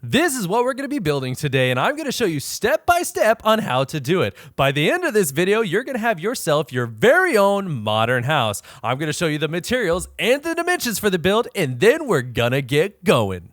This is what we're going to be building today, and I'm going to show you step by step on how to do it. By the end of this video, you're going to have yourself your very own modern house. I'm going to show you the materials and the dimensions for the build, and then we're going to get going.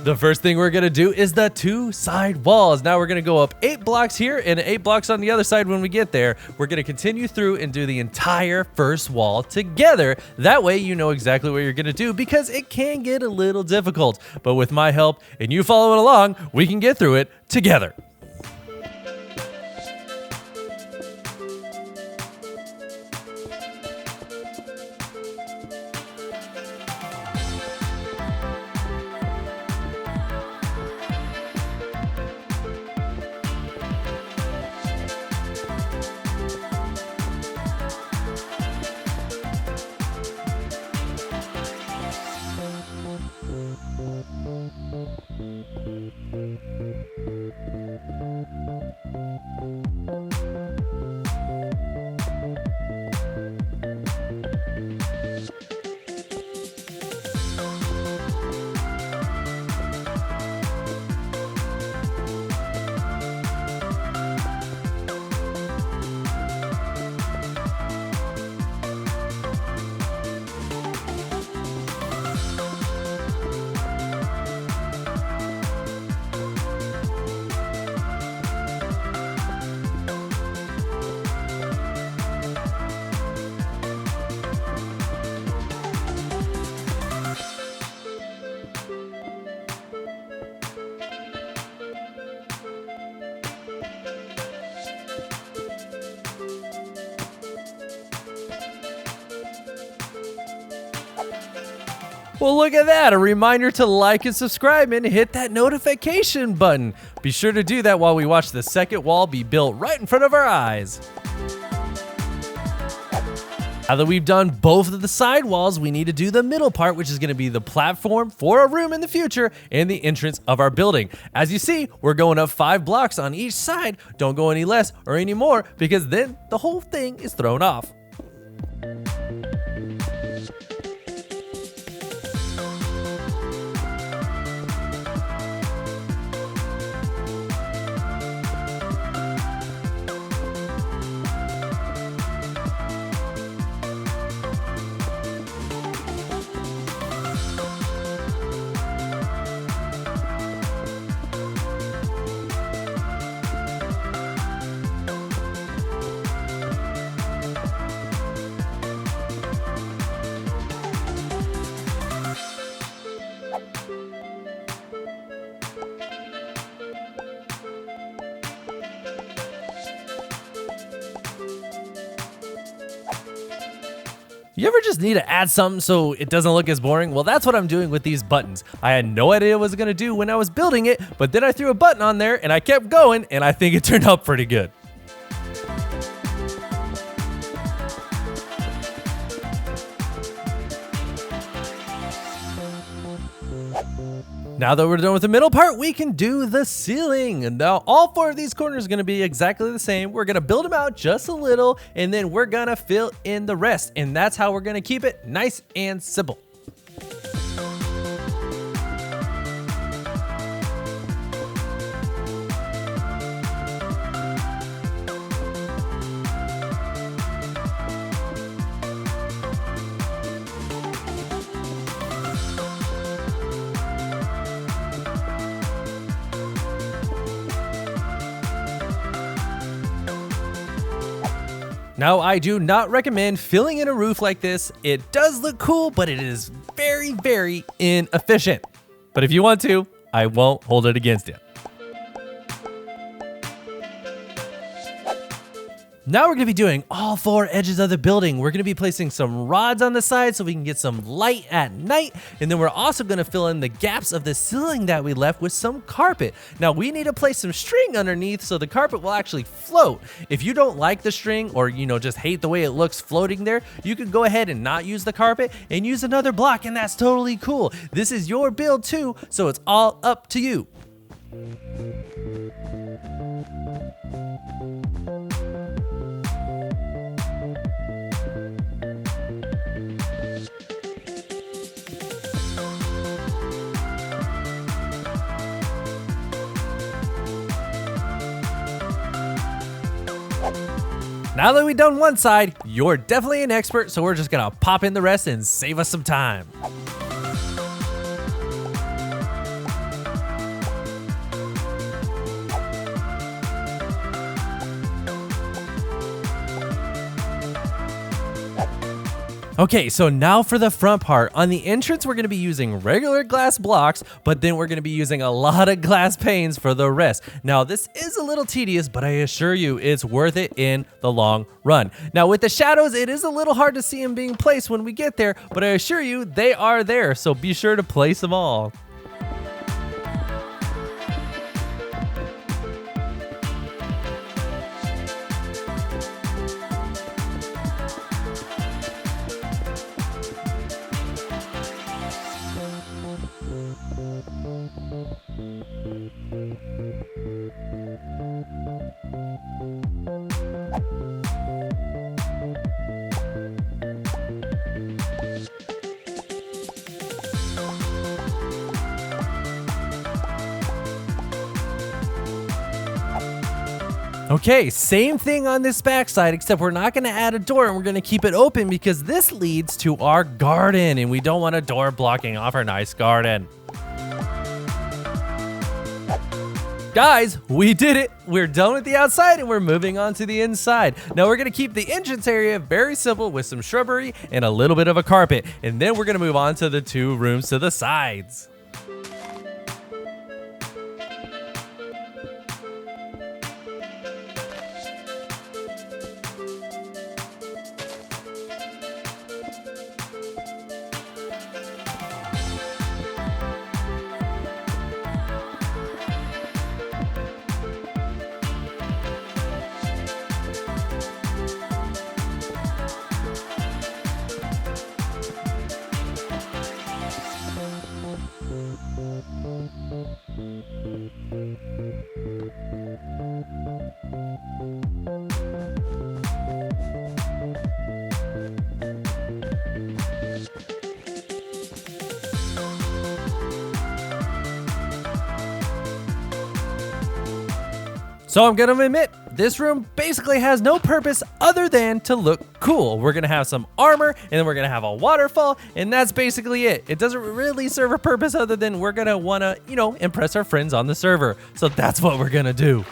The first thing we're going to do is the two side walls. Now we're going to go up 8 blocks here and 8 blocks on the other side when we get there. We're going to continue through and do the entire first wall together. That way you know exactly what you're going to do because it can get a little difficult. But with my help and you following along, we can get through it together. Well, look at that. A reminder to like and subscribe and hit that notification button. Be sure to do that while we watch the second wall be built right in front of our eyes. Now that we've done both of the side walls, we need to do the middle part, which is going to be the platform for a room in the future and the entrance of our building. As you see, we're going up 5 blocks on each side. Don't go any less or any more because then the whole thing is thrown off. You ever just need to add something so it doesn't look as boring? Well, that's what I'm doing with these buttons. I had no idea what I was going to do when I was building it, but then I threw a button on there and I kept going and I think it turned out pretty good. Now that we're done with the middle part, we can do the ceiling. And now all 4 of these corners are going to be exactly the same. We're going to build them out just a little, and then we're going to fill in the rest. And that's how we're going to keep it nice and simple. Now, I do not recommend filling in a roof like this. It does look cool, but it is very, very inefficient. But if you want to, I won't hold it against you. Now we're going to be doing all 4 edges of the building. We're going to be placing some rods on the side so we can get some light at night. And then we're also going to fill in the gaps of the ceiling that we left with some carpet. Now we need to place some string underneath so the carpet will actually float. If you don't like the string or, just hate the way it looks floating there, you can go ahead and not use the carpet and use another block, and that's totally cool. This is your build too, so it's all up to you. Now that we've done one side, you're definitely an expert, so we're just gonna pop in the rest and save us some time. Okay, so now for the front part. On the entrance, we're gonna be using regular glass blocks, but then we're gonna be using a lot of glass panes for the rest. Now, this is a little tedious, but I assure you it's worth it in the long run. Now, with the shadows, it is a little hard to see them being placed when we get there, but I assure you they are there, so be sure to place them all. Okay, same thing on this backside, except we're not gonna add a door and we're gonna keep it open because this leads to our garden and we don't want a door blocking off our nice garden. Guys, we did it. We're done with the outside and we're moving on to the inside. Now we're gonna keep the entrance area very simple with some shrubbery and a little bit of a carpet. And then we're gonna move on to the 2 rooms to the sides. So I'm gonna admit, this room basically has no purpose other than to look cool. We're gonna have some armor, and then we're gonna have a waterfall, and that's basically it. It doesn't really serve a purpose other than we're gonna wanna, impress our friends on the server. So that's what we're gonna do.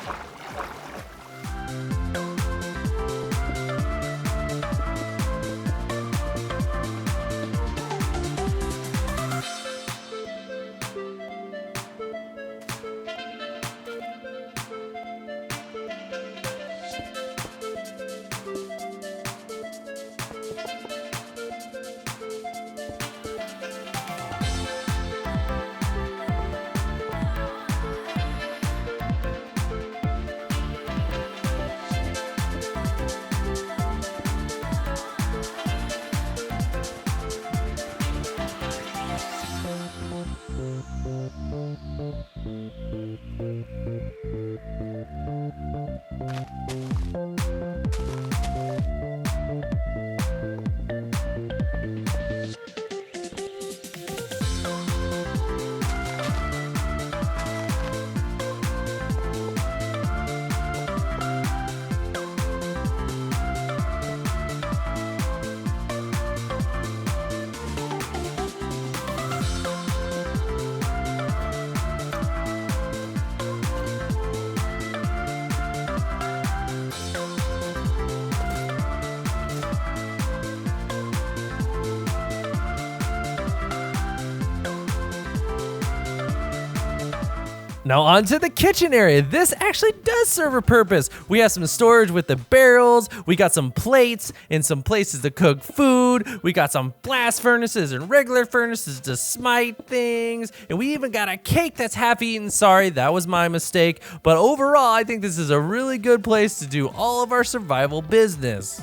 Now onto the kitchen area. This actually does serve a purpose. We have some storage with the barrels. We got some plates and some places to cook food. We got some blast furnaces and regular furnaces to smite things. And we even got a cake that's half eaten. Sorry, that was my mistake. But overall, I think this is a really good place to do all of our survival business.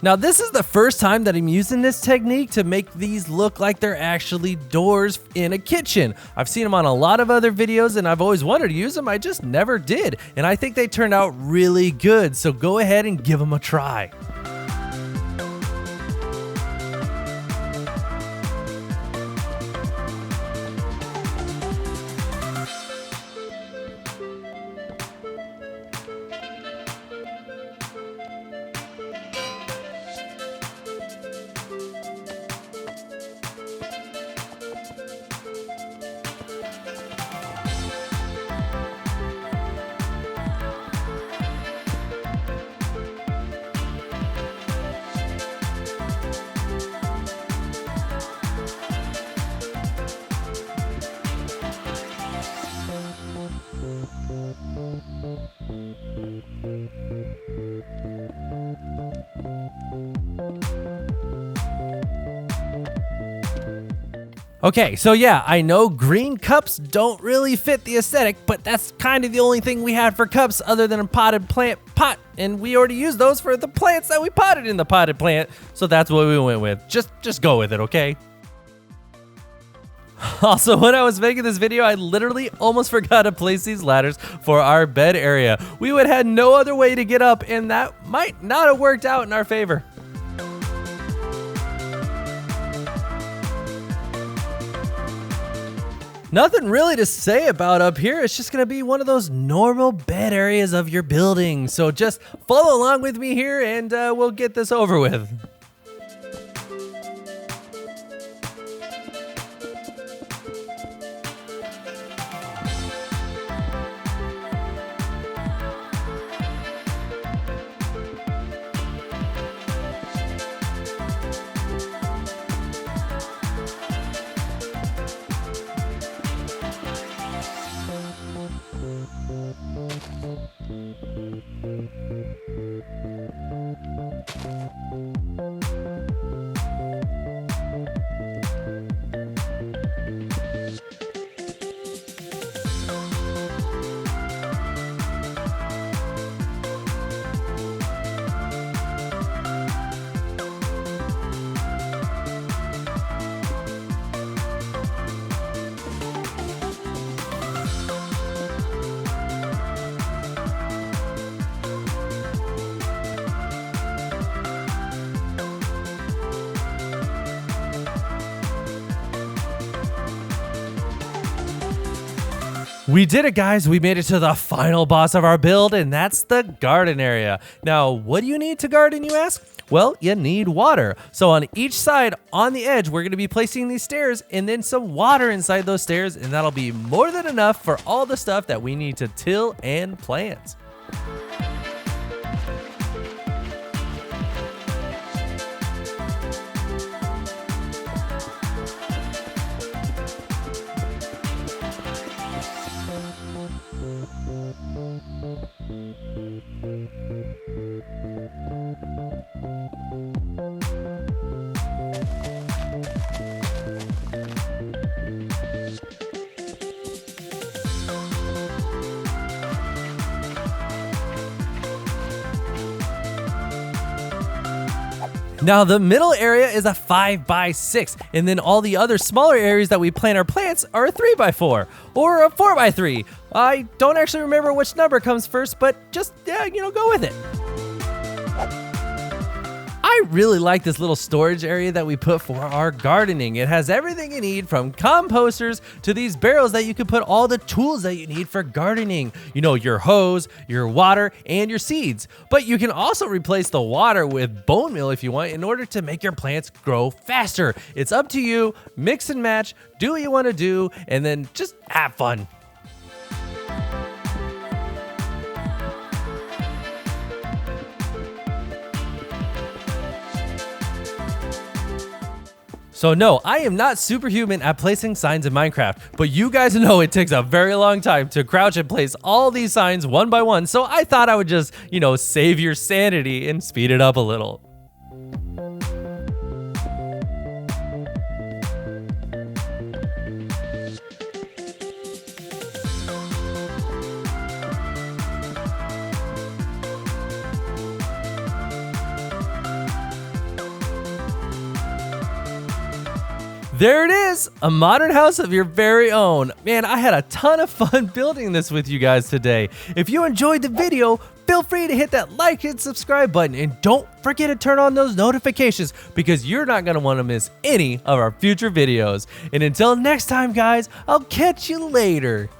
Now this is the first time that I'm using this technique to make these look like they're actually doors in a kitchen. I've seen them on a lot of other videos and I've always wanted to use them, I just never did. And I think they turned out really good, so go ahead and give them a try. Okay, so yeah, I know green cups don't really fit the aesthetic, but that's kind of the only thing we had for cups other than a potted plant pot, and we already used those for the plants that we potted in the potted plant, so that's what we went with. Just go with it, okay? Also, when I was making this video, I literally almost forgot to place these ladders for our bed area. We would have had no other way to get up, and that might not have worked out in our favor. Nothing really to say about up here. It's just gonna be one of those normal bed areas of your building. So just follow along with me here and we'll get this over with. We did it, guys. We made it to the final boss of our build, and that's the garden area. Now, what do you need to garden, you ask? Well, you need water. So on each side, on the edge, we're going to be placing these stairs and then some water inside those stairs, and that'll be more than enough for all the stuff that we need to till and plant. Now the middle area is a 5x6, and then all the other smaller areas that we plant our plants are a 3x4 or a 4x3. I don't actually remember which number comes first, but just, go with it. I really like this little storage area that we put for our gardening. It has everything you need, from composters to these barrels that you can put all the tools that you need for gardening. Your hose, your water, and your seeds. But you can also replace the water with bone meal if you want in order to make your plants grow faster. It's up to you. Mix and match, do what you want to do, and then just have fun. So no, I am not superhuman at placing signs in Minecraft, but you guys know it takes a very long time to crouch and place all these signs one by one, so I thought I would just, save your sanity and speed it up a little. There it is, a modern house of your very own. Man, I had a ton of fun building this with you guys today. If you enjoyed the video, feel free to hit that like and subscribe button, and don't forget to turn on those notifications because you're not going to want to miss any of our future videos. And until next time, guys, I'll catch you later.